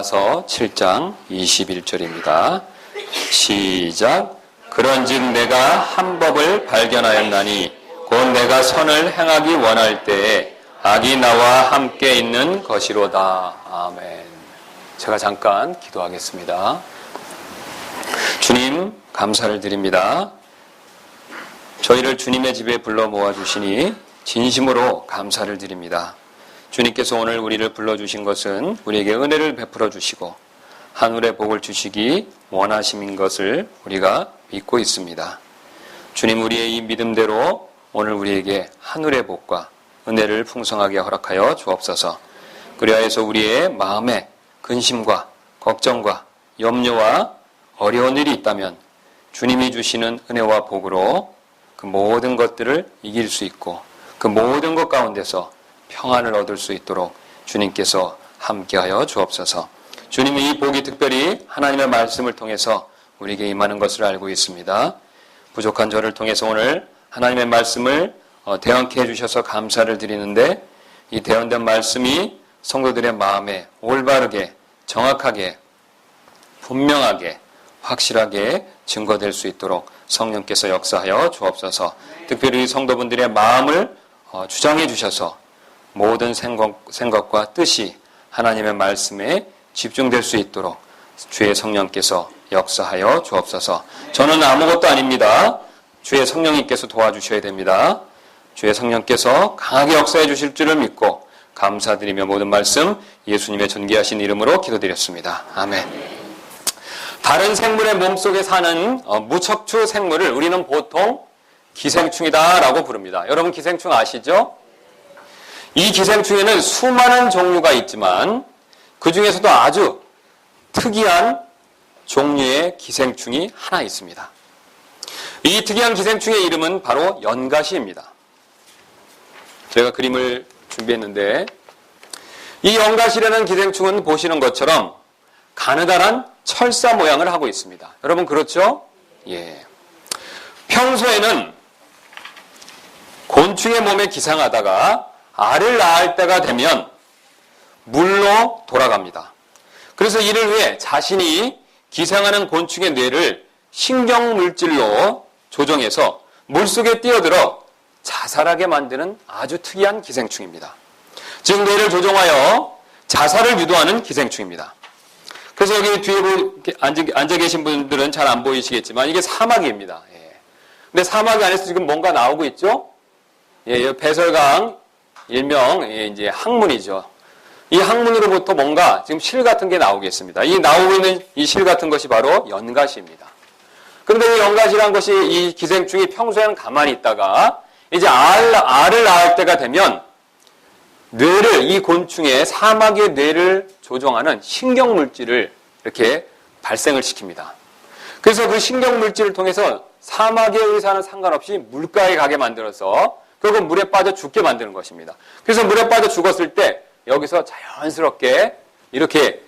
로마서 7장 21절입니다. 시작. 그런즉 내가 한 법을 발견하였나니 곧 내가 선을 행하기 원할 때에 악이 나와 함께 있는 것이로다. 아멘. 제가 잠깐 기도하겠습니다. 주님, 감사를 드립니다. 저희를 주님의 집에 불러 모아주시니 진심으로 감사를 드립니다. 주님께서 오늘 우리를 불러주신 것은 우리에게 은혜를 베풀어 주시고 하늘의 복을 주시기 원하심인 것을 우리가 믿고 있습니다. 주님, 우리의 이 믿음대로 오늘 우리에게 하늘의 복과 은혜를 풍성하게 허락하여 주옵소서. 그리하여서 우리의 마음에 근심과 걱정과 염려와 어려운 일이 있다면 주님이 주시는 은혜와 복으로 그 모든 것들을 이길 수 있고 그 모든 것 가운데서 평안을 얻을 수 있도록 주님께서 함께하여 주옵소서. 주님의 이 복이 특별히 하나님의 말씀을 통해서 우리에게 임하는 것을 알고 있습니다. 부족한 저를 통해서 오늘 하나님의 말씀을 대언케 해주셔서 감사를 드리는데 이 대언된 말씀이 성도들의 마음에 올바르게 정확하게 분명하게 확실하게 증거될 수 있도록 성령께서 역사하여 주옵소서. 특별히 성도분들의 마음을 주장해 주셔서 모든 생각과 뜻이 하나님의 말씀에 집중될 수 있도록 주의 성령께서 역사하여 주옵소서. 저는 아무것도 아닙니다. 주의 성령님께서 도와주셔야 됩니다. 주의 성령께서 강하게 역사해 주실 줄을 믿고 감사드리며 모든 말씀 예수님의 존귀하신 이름으로 기도드렸습니다. 아멘. 다른 생물의 몸속에 사는 무척추 생물을 우리는 보통 기생충이다라고 부릅니다. 여러분 기생충 아시죠? 이 기생충에는 수많은 종류가 있지만 그 중에서도 아주 특이한 종류의 기생충이 하나 있습니다. 이 특이한 기생충의 이름은 바로 연가시입니다. 제가 그림을 준비했는데 이 연가시라는 기생충은 보시는 것처럼 가느다란 철사 모양을 하고 있습니다. 여러분 그렇죠? 예. 평소에는 곤충의 몸에 기생하다가 알을 낳을 때가 되면 물로 돌아갑니다. 그래서 이를 위해 자신이 기생하는 곤충의 뇌를 신경물질로 조정해서 물속에 뛰어들어 자살하게 만드는 아주 특이한 기생충입니다. 즉 뇌를 조종하여 자살을 유도하는 기생충입니다. 그래서 여기 뒤에 앉아 계신 분들은 잘 안 보이시겠지만 이게 사마귀입니다. 예. 근데 사마귀 안에서 지금 뭔가 나오고 있죠? 예, 배설강 일명 이제 항문이죠. 이 항문으로부터 뭔가 지금 실 같은 게 나오겠습니다. 이 나오고 있는 이 실 같은 것이 바로 연가시입니다. 그런데 이 연가시란 것이 이 기생충이 평소에는 가만히 있다가 이제 알을 낳을 때가 되면 뇌를 이 곤충의 사마귀의 뇌를 조종하는 신경물질을 이렇게 발생을 시킵니다. 그래서 그 신경물질을 통해서 사마귀의 의사는 상관없이 물가에 가게 만들어서 결국 물에 빠져 죽게 만드는 것입니다. 그래서 물에 빠져 죽었을 때 여기서 자연스럽게 이렇게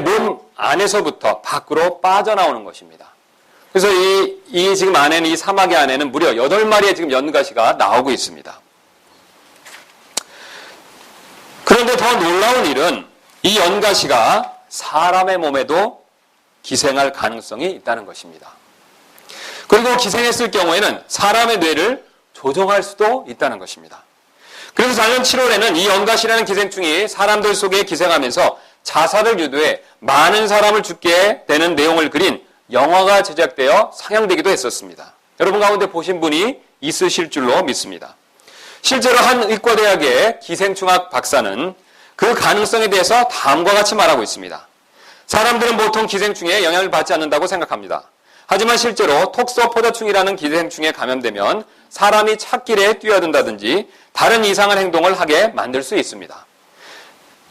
몸 안에서부터 밖으로 빠져나오는 것입니다. 그래서 이 지금 안에는 이 사마귀 안에는 무려 8마리의 지금 연가시가 나오고 있습니다. 그런데 더 놀라운 일은 이 연가시가 사람의 몸에도 기생할 가능성이 있다는 것입니다. 그리고 기생했을 경우에는 사람의 뇌를 조종할 수도 있다는 것입니다. 그래서 작년 7월에는 이 연가시라는 기생충이 사람들 속에 기생하면서 자살을 유도해 많은 사람을 죽게 되는 내용을 그린 영화가 제작되어 상영되기도 했었습니다. 여러분 가운데 보신 분이 있으실 줄로 믿습니다. 실제로 한 의과대학의 기생충학 박사는 그 가능성에 대해서 다음과 같이 말하고 있습니다. 사람들은 보통 기생충에 영향을 받지 않는다고 생각합니다. 하지만 실제로 톡소포도충이라는 기생충에 감염되면 사람이 찾길에 뛰어든다든지 다른 이상한 행동을 하게 만들 수 있습니다.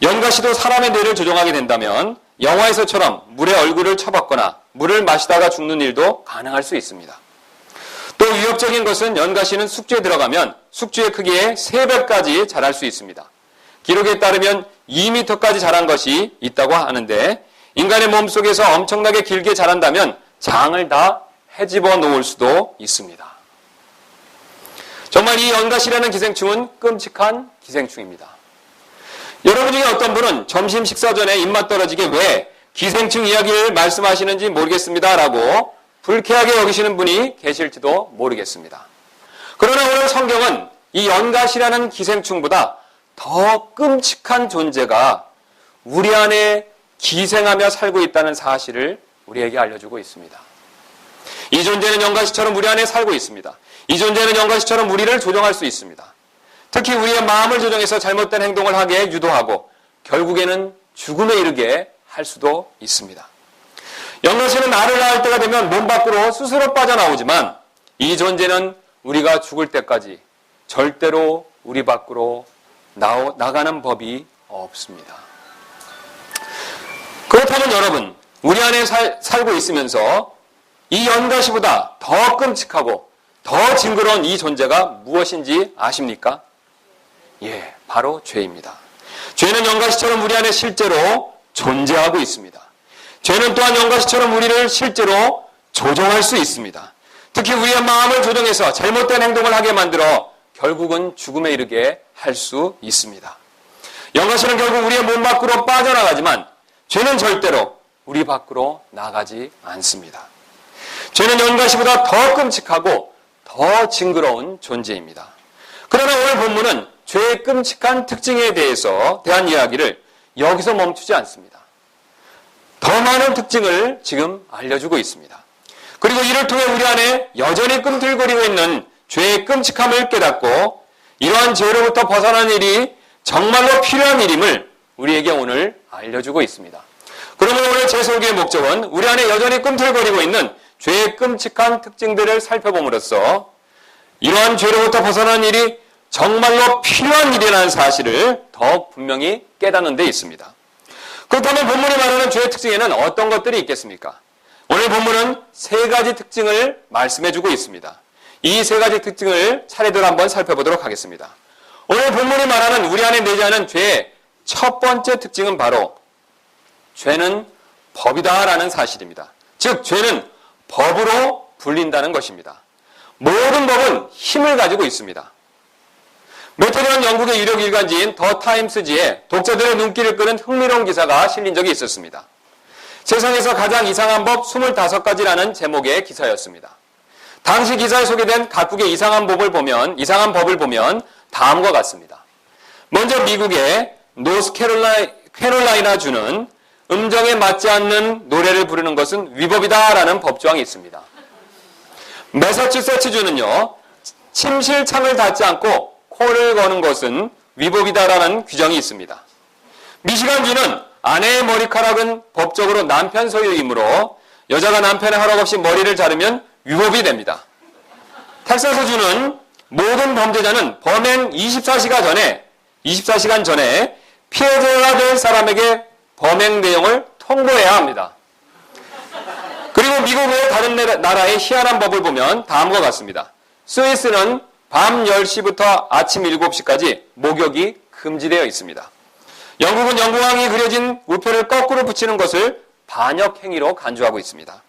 연가시도 사람의 뇌를 조종하게 된다면 영화에서처럼 물에 얼굴을 쳐박거나 물을 마시다가 죽는 일도 가능할 수 있습니다. 또 위협적인 것은 연가시는 숙주에 들어가면 숙주의 크기의 3배까지 자랄 수 있습니다. 기록에 따르면 2m까지 자란 것이 있다고 하는데 인간의 몸속에서 엄청나게 길게 자란다면 장을 다 헤집어 놓을 수도 있습니다. 정말 이 연가시라는 기생충은 끔찍한 기생충입니다. 여러분 중에 어떤 분은 점심 식사 전에 입맛 떨어지게 왜 기생충 이야기를 말씀하시는지 모르겠습니다 라고 불쾌하게 여기시는 분이 계실지도 모르겠습니다. 그러나 오늘 성경은 이 연갓이라는 기생충보다 더 끔찍한 존재가 우리 안에 기생하며 살고 있다는 사실을 우리에게 알려주고 있습니다. 이 존재는 연갓이처럼 우리 안에 살고 있습니다. 이 존재는 연갓이처럼 우리를 조종할 수 있습니다. 특히 우리의 마음을 조종해서 잘못된 행동을 하게 유도하고 결국에는 죽음에 이르게 할 수도 있습니다. 연갓이는 알을 낳을 때가 되면 몸 밖으로 스스로 빠져나오지만 이 존재는 우리가 죽을 때까지 절대로 우리 밖으로 나가는 법이 없습니다. 그렇다면 여러분, 우리 안에 살고 있으면서 이 연갓이보다 더 끔찍하고 더 징그러운 이 존재가 무엇인지 아십니까? 예, 바로 죄입니다. 죄는 연갓이처럼 우리 안에 실제로 존재하고 있습니다. 죄는 또한 연갓이처럼 우리를 실제로 조종할 수 있습니다. 특히 우리의 마음을 조종해서 잘못된 행동을 하게 만들어 결국은 죽음에 이르게 할 수 있습니다. 연갓이는 결국 우리의 몸 밖으로 빠져나가지만 죄는 절대로 우리 밖으로 나가지 않습니다. 죄는 연갓이보다 더 끔찍하고 더 징그러운 존재입니다. 그러나 오늘 본문은 죄의 끔찍한 특징에 대한 이야기를 여기서 멈추지 않습니다. 더 많은 특징을 지금 알려주고 있습니다. 그리고 이를 통해 우리 안에 여전히 꿈틀거리고 있는 죄의 끔찍함을 깨닫고 이러한 죄로부터 벗어나는 일이 정말로 필요한 일임을 우리에게 오늘 알려주고 있습니다. 그러면 오늘 제 설교의 목적은 우리 안에 여전히 꿈틀거리고 있는 죄의 끔찍한 특징들을 살펴봄으로써 이러한 죄로부터 벗어나는 일이 정말로 필요한 일이라는 사실을 더욱 분명히 깨닫는 데 있습니다. 그렇다면 본문이 말하는 죄의 특징에는 어떤 것들이 있겠습니까? 오늘 본문은 세 가지 특징을 말씀해주고 있습니다. 이 세 가지 특징을 차례대로 한번 살펴보도록 하겠습니다. 오늘 본문이 말하는 우리 안에 내재하는 죄의 첫 번째 특징은 바로 죄는 법이다라는 사실입니다. 즉 죄는 법으로 불린다는 것입니다. 모든 법은 힘을 가지고 있습니다. 몇 해 전 영국의 유력 일간지인 더 타임스지에 독자들의 눈길을 끄는 흥미로운 기사가 실린 적이 있었습니다. 세상에서 가장 이상한 법 25가지라는 제목의 기사였습니다. 당시 기사에 소개된 각국의 이상한 법을 보면 다음과 같습니다. 먼저 미국의 노스캐롤라이나 주는 음정에 맞지 않는 노래를 부르는 것은 위법이다라는 법조항이 있습니다. 매사추세츠 주는요, 침실창을 닫지 않고 코를 거는 것은 위법이다라는 규정이 있습니다. 미시간주는 아내의 머리카락은 법적으로 남편 소유이므로 여자가 남편의 허락 없이 머리를 자르면 위법이 됩니다. 텍사스주는 모든 범죄자는 범행 24시간 전에 피해자가 될 사람에게 범행 내용을 통보해야 합니다. 그리고 미국의 다른 나라의 희한한 법을 보면 다음과 같습니다. 스위스는 밤 10시부터 아침 7시까지 목욕이 금지되어 있습니다. 영국은 영국왕이 그려진 우표를 거꾸로 붙이는 것을 반역 행위로 간주하고 있습니다.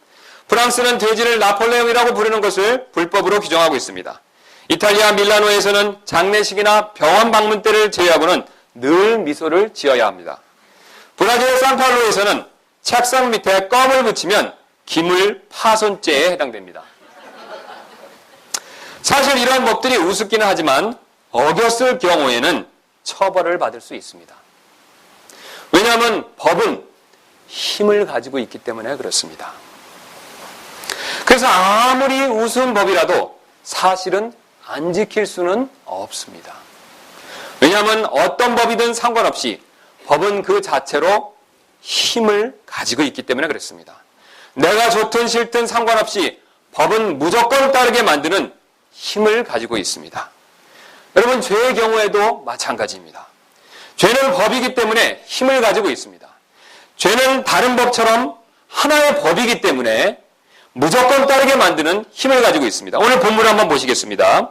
프랑스는 돼지를 나폴레옹이라고 부르는 것을 불법으로 규정하고 있습니다. 이탈리아 밀라노에서는 장례식이나 병원 방문 때를 제외하고는 늘 미소를 지어야 합니다. 브라질 상파울루에서는 책상 밑에 껌을 붙이면 기물 파손죄에 해당됩니다. 사실 이러한 법들이 우습기는 하지만 어겼을 경우에는 처벌을 받을 수 있습니다. 왜냐하면 법은 힘을 가지고 있기 때문에 그렇습니다. 그래서 아무리 우스운 법이라도 사실은 안 지킬 수는 없습니다. 왜냐하면 어떤 법이든 상관없이 법은 그 자체로 힘을 가지고 있기 때문에 그렇습니다. 내가 좋든 싫든 상관없이 법은 무조건 따르게 만드는 힘을 가지고 있습니다. 여러분, 죄의 경우에도 마찬가지입니다. 죄는 법이기 때문에 힘을 가지고 있습니다. 죄는 다른 법처럼 하나의 법이기 때문에 무조건 따르게 만드는 힘을 가지고 있습니다. 오늘 본문을 한번 보시겠습니다.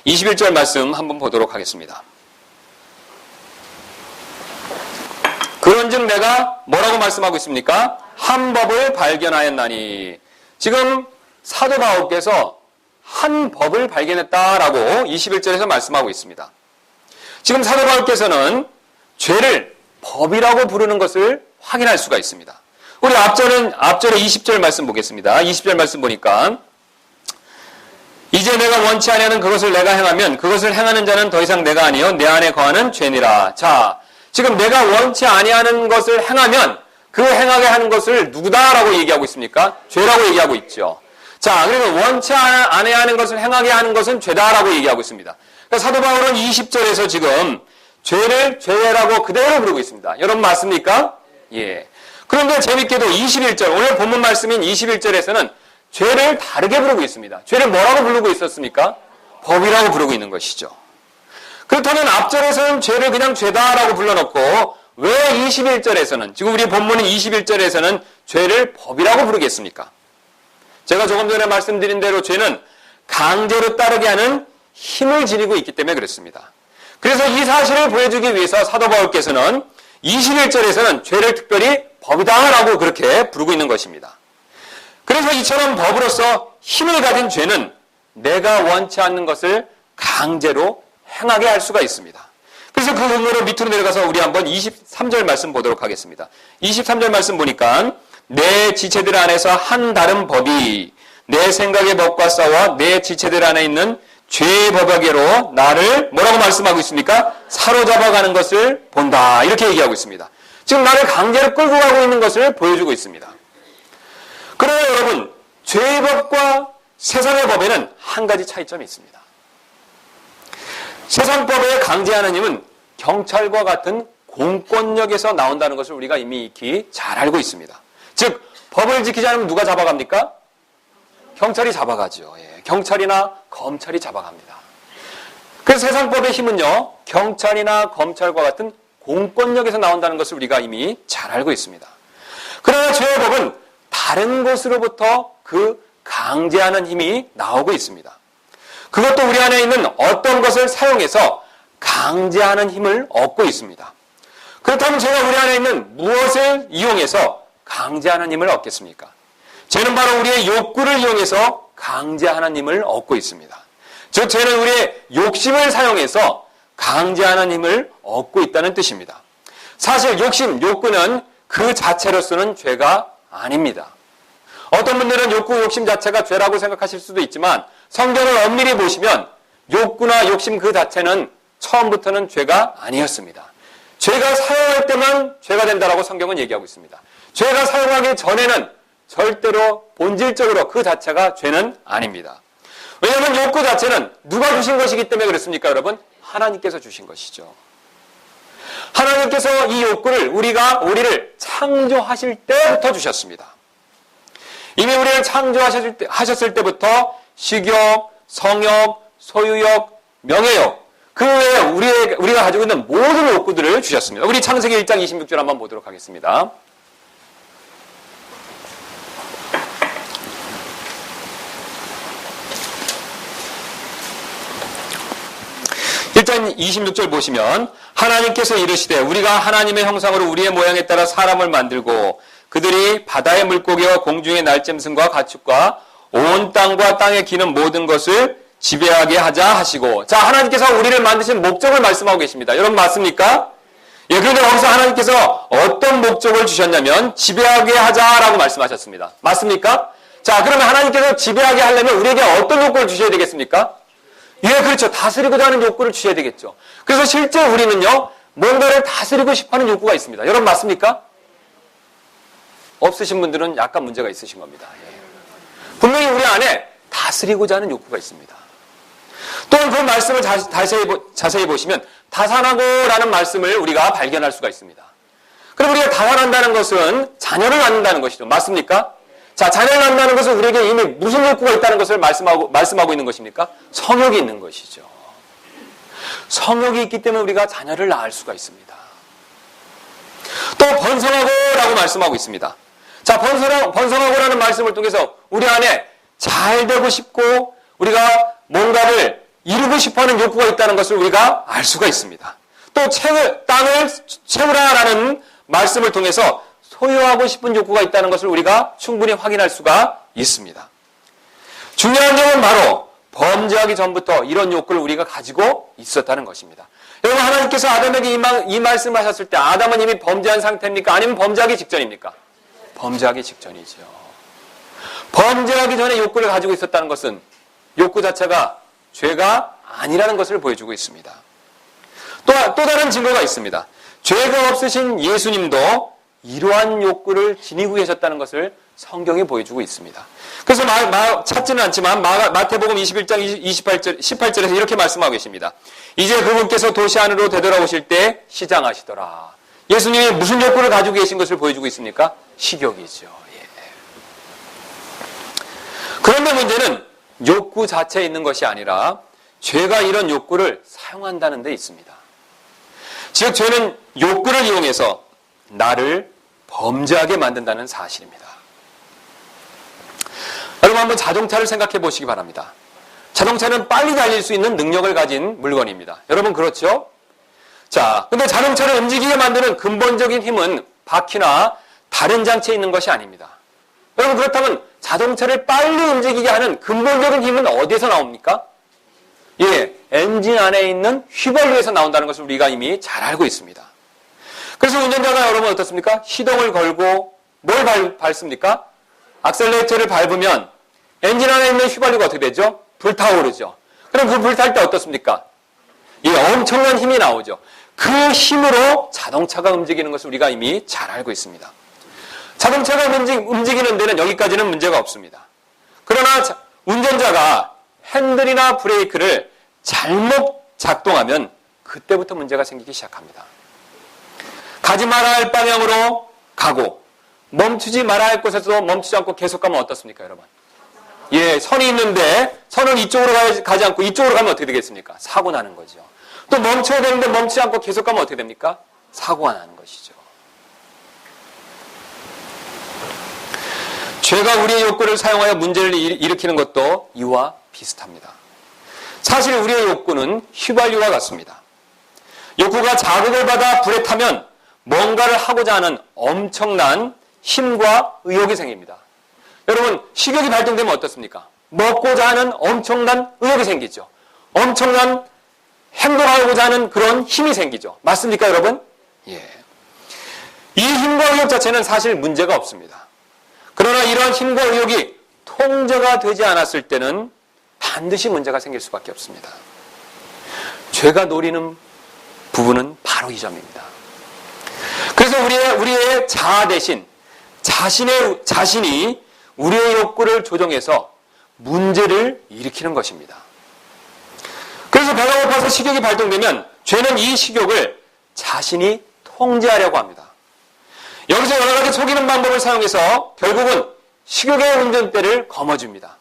21절 말씀 한번 보도록 하겠습니다. 그런즉 내가 뭐라고 말씀하고 있습니까? 한 법을 발견하였나니. 지금 사도 바울께서 한 법을 발견했다라고 21절에서 말씀하고 있습니다. 지금 사도 바울께서는 죄를 법이라고 부르는 것을 확인할 수가 있습니다. 우리 앞절에 20절 말씀 보겠습니다. 20절 말씀 보니까 이제 내가 원치 아니하는 그것을 내가 행하면 그것을 행하는 자는 더 이상 내가 아니요 내 안에 거하는 죄니라. 자, 지금 내가 원치 아니하는 것을 행하면 그 행하게 하는 것을 누구다라고 얘기하고 있습니까? 죄라고 얘기하고 있죠. 자, 그래서 원치 아니하는 것을 행하게 하는 것은 죄다라고 얘기하고 있습니다. 그러니까 사도 바울은 20절에서 지금 죄를 죄라고 그대로 부르고 있습니다. 여러분 맞습니까? 예. 그런데 재밌게도 21절, 오늘 본문 말씀인 21절에서는 죄를 다르게 부르고 있습니다. 죄를 뭐라고 부르고 있었습니까? 법이라고 부르고 있는 것이죠. 그렇다면 앞절에서는 죄를 그냥 죄다라고 불러놓고 왜 21절에서는, 지금 우리 본문인 21절에서는 죄를 법이라고 부르겠습니까? 제가 조금 전에 말씀드린 대로 죄는 강제로 따르게 하는 힘을 지니고 있기 때문에 그렇습니다. 그래서 이 사실을 보여주기 위해서 사도 바울께서는 21절에서는 죄를 특별히 법이다라고 그렇게 부르고 있는 것입니다. 그래서 이처럼 법으로서 힘을 가진 죄는 내가 원치 않는 것을 강제로 행하게 할 수가 있습니다. 그래서 그 근거로 밑으로 내려가서 우리 한번 23절 말씀 보도록 하겠습니다. 23절 말씀 보니까 내 지체들 안에서 한 다른 법이 내 생각의 법과 싸워 내 지체들 안에 있는 죄의 법에게로 나를 뭐라고 말씀하고 있습니까? 사로잡아가는 것을 본다. 이렇게 얘기하고 있습니다. 지금 나를 강제로 끌고 가고 있는 것을 보여주고 있습니다. 그러나 여러분, 죄의 법과 세상의 법에는 한 가지 차이점이 있습니다. 세상 법에 강제하는 힘은 경찰과 같은 공권력에서 나온다는 것을 우리가 이미 익히 잘 알고 있습니다. 즉, 법을 지키지 않으면 누가 잡아갑니까? 경찰이 잡아가죠. 예, 경찰이나 검찰이 잡아갑니다. 그래서 세상법의 힘은요, 경찰이나 검찰과 같은 공권력에서 나온다는 것을 우리가 이미 잘 알고 있습니다. 그러나 죄의 법은 다른 곳으로부터 그 강제하는 힘이 나오고 있습니다. 그것도 우리 안에 있는 어떤 것을 사용해서 강제하는 힘을 얻고 있습니다. 그렇다면 제가 우리 안에 있는 무엇을 이용해서 강제하는 힘을 얻겠습니까? 죄는 바로 우리의 욕구를 이용해서 강제하는 힘을 얻고 있습니다. 즉, 죄는 우리의 욕심을 사용해서 강제하는 힘을 얻고 있다는 뜻입니다. 사실 욕심, 욕구는 그 자체로서는 죄가 아닙니다. 어떤 분들은 욕구, 욕심 자체가 죄라고 생각하실 수도 있지만 성경을 엄밀히 보시면 욕구나 욕심 그 자체는 처음부터는 죄가 아니었습니다. 죄가 사용할 때만 죄가 된다라고 성경은 얘기하고 있습니다. 죄가 사용하기 전에는 절대로 본질적으로 그 자체가 죄는 아닙니다. 왜냐하면 욕구 자체는 누가 주신 것이기 때문에 그렇습니까, 여러분? 하나님께서 주신 것이죠. 하나님께서 이 욕구를 우리를 창조하실 때부터 주셨습니다. 이미 우리를 창조하셨을 때부터 식욕, 성욕, 소유욕, 명예욕, 그 외에 우리가 가지고 있는 모든 욕구들을 주셨습니다. 우리 창세기 1장 26절 한번 보도록 하겠습니다. 일단 26절 보시면 하나님께서 이르시되 우리가 하나님의 형상으로 우리의 모양에 따라 사람을 만들고 그들이 바다의 물고기와 공중의 날짐승과 가축과 온 땅과 땅에 기는 모든 것을 지배하게 하자 하시고, 자, 하나님께서 우리를 만드신 목적을 말씀하고 계십니다. 여러분 맞습니까? 예, 그런데 거기서 하나님께서 어떤 목적을 주셨냐면 지배하게 하자라고 말씀하셨습니다. 맞습니까? 자, 그러면 하나님께서 지배하게 하려면 우리에게 어떤 욕구를 주셔야 되겠습니까? 예, 그렇죠. 다스리고자 하는 욕구를 주셔야 되겠죠. 그래서 실제 우리는요, 뭔가를 다스리고 싶어하는 욕구가 있습니다. 여러분 맞습니까? 없으신 분들은 약간 문제가 있으신 겁니다. 예. 분명히 우리 안에 다스리고자 하는 욕구가 있습니다. 또한 그 말씀을 자세히 보시면 다산하고라는 말씀을 우리가 발견할 수가 있습니다. 그럼 우리가 다산한다는 것은 자녀를 낳는다는 것이죠. 맞습니까? 자, 자녀를 낳는다는 것은 우리에게 이미 무슨 욕구가 있다는 것을 말씀하고 있는 것입니까? 성욕이 있는 것이죠. 성욕이 있기 때문에 우리가 자녀를 낳을 수가 있습니다. 또 번성하고라고 말씀하고 있습니다. 자, 번성하고라는 말씀을 통해서 우리 안에 잘 되고 싶고 우리가 뭔가를 이루고 싶어하는 욕구가 있다는 것을 우리가 알 수가 있습니다. 또 땅을 채우라라는 말씀을 통해서 소유하고 싶은 욕구가 있다는 것을 우리가 충분히 확인할 수가 있습니다. 중요한 점은 바로 범죄하기 전부터 이런 욕구를 우리가 가지고 있었다는 것입니다. 여러분, 하나님께서 아담에게 이 말씀을 하셨을 때 아담은 이미 범죄한 상태입니까? 아니면 범죄하기 직전입니까? 범죄하기 직전이죠. 범죄하기 전에 욕구를 가지고 있었다는 것은 욕구 자체가 죄가 아니라는 것을 보여주고 있습니다. 또 다른 증거가 있습니다. 죄가 없으신 예수님도 이러한 욕구를 지니고 계셨다는 것을 성경이 보여주고 있습니다. 그래서 찾지는 않지만 마태복음 21장 18절에서 이렇게 말씀하고 계십니다. 이제 그분께서 도시 안으로 되돌아오실 때 시장하시더라. 예수님이 무슨 욕구를 가지고 계신 것을 보여주고 있습니까? 식욕이죠. 예. 그런데 문제는 욕구 자체에 있는 것이 아니라 죄가 이런 욕구를 사용한다는 데 있습니다. 즉 죄는 욕구를 이용해서 나를 범죄하게 만든다는 사실입니다. 여러분, 한번 자동차를 생각해 보시기 바랍니다. 자동차는 빨리 달릴 수 있는 능력을 가진 물건입니다. 여러분, 그렇죠? 자, 근데 자동차를 움직이게 만드는 근본적인 힘은 바퀴나 다른 장치에 있는 것이 아닙니다. 여러분, 그렇다면 자동차를 빨리 움직이게 하는 근본적인 힘은 어디에서 나옵니까? 예, 엔진 안에 있는 휘발유에서 나온다는 것을 우리가 이미 잘 알고 있습니다. 그래서 운전자가 여러분 어떻습니까? 시동을 걸고 뭘 밟습니까? 악셀레이터를 밟으면 엔진 안에 있는 휘발유가 어떻게 되죠? 불타오르죠. 그럼 그 불탈 때 어떻습니까? 예, 엄청난 힘이 나오죠. 그 힘으로 자동차가 움직이는 것을 우리가 이미 잘 알고 있습니다. 자동차가 움직이는 데는 여기까지는 문제가 없습니다. 그러나 운전자가 핸들이나 브레이크를 잘못 작동하면 그때부터 문제가 생기기 시작합니다. 가지 말아야 할 방향으로 가고 멈추지 말아야 할 곳에서도 멈추지 않고 계속 가면 어떻습니까, 여러분? 예, 선이 있는데 선은 이쪽으로 가지 않고 이쪽으로 가면 어떻게 되겠습니까? 사고 나는 거죠. 또 멈춰야 되는데 멈추지 않고 계속 가면 어떻게 됩니까? 사고가 나는 것이죠. 죄가 우리의 욕구를 사용하여 문제를 일으키는 것도 이와 비슷합니다. 사실 우리의 욕구는 휘발유와 같습니다. 욕구가 자극을 받아 불에 타면 뭔가를 하고자 하는 엄청난 힘과 의욕이 생깁니다. 여러분, 식욕이 발동되면 어떻습니까? 먹고자 하는 엄청난 의욕이 생기죠. 엄청난 행동하고자 하는 그런 힘이 생기죠. 맞습니까, 여러분? 예. 이 힘과 의욕 자체는 사실 문제가 없습니다. 그러나 이러한 힘과 의욕이 통제가 되지 않았을 때는 반드시 문제가 생길 수밖에 없습니다. 죄가 노리는 부분은 바로 이 점입니다. 그래서 우리의 자아 대신 자신이 우리의 욕구를 조정해서 문제를 일으키는 것입니다. 그래서 배가 고파서 식욕이 발동되면 죄는 이 식욕을 자신이 통제하려고 합니다. 여기서 여러 가지 속이는 방법을 사용해서 결국은 식욕의 운전대를 거머쥡니다.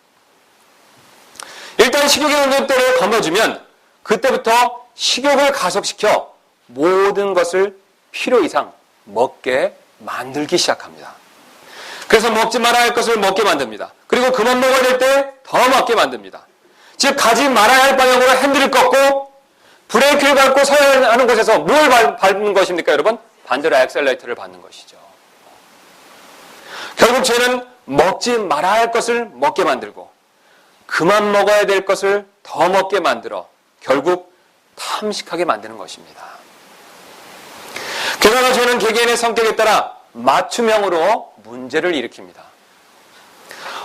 일단 식욕의 운전대를 거머쥐면 그때부터 식욕을 가속시켜 모든 것을 필요 이상 먹게 만들기 시작합니다. 그래서 먹지 말아야 할 것을 먹게 만듭니다. 그리고 그만 먹어야 될 때 더 먹게 만듭니다. 즉 가지 말아야 할 방향으로 핸들을 꺾고 브레이크를 밟고 서야 하는 곳에서 뭘 밟는 것입니까, 여러분? 반대로 엑셀레이터를 밟는 것이죠. 결국 죄는 먹지 말아야 할 것을 먹게 만들고 그만 먹어야 될 것을 더 먹게 만들어 결국 탐식하게 만드는 것입니다. 게다가 죄는 개개인의 성격에 따라 맞춤형으로 문제를 일으킵니다.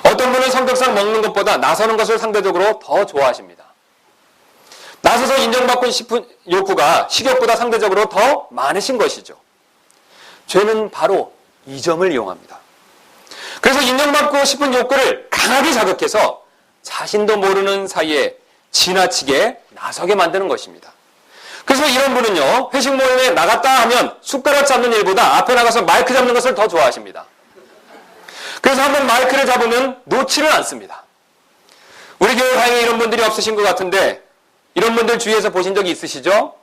어떤 분은 성격상 먹는 것보다 나서는 것을 상대적으로 더 좋아하십니다. 나서서 인정받고 싶은 욕구가 식욕보다 상대적으로 더 많으신 것이죠. 죄는 바로 이 점을 이용합니다. 그래서 인정받고 싶은 욕구를 강하게 자극해서 자신도 모르는 사이에 지나치게 나서게 만드는 것입니다. 그래서 이런 분은요, 회식 모임에 나갔다 하면 숟가락 잡는 일보다 앞에 나가서 마이크 잡는 것을 더 좋아하십니다. 그래서 한번 마이크를 잡으면 놓지를 않습니다. 우리 교회 다행히 이런 분들이 없으신 것 같은데 이런 분들 주위에서 보신 적이 있으시죠?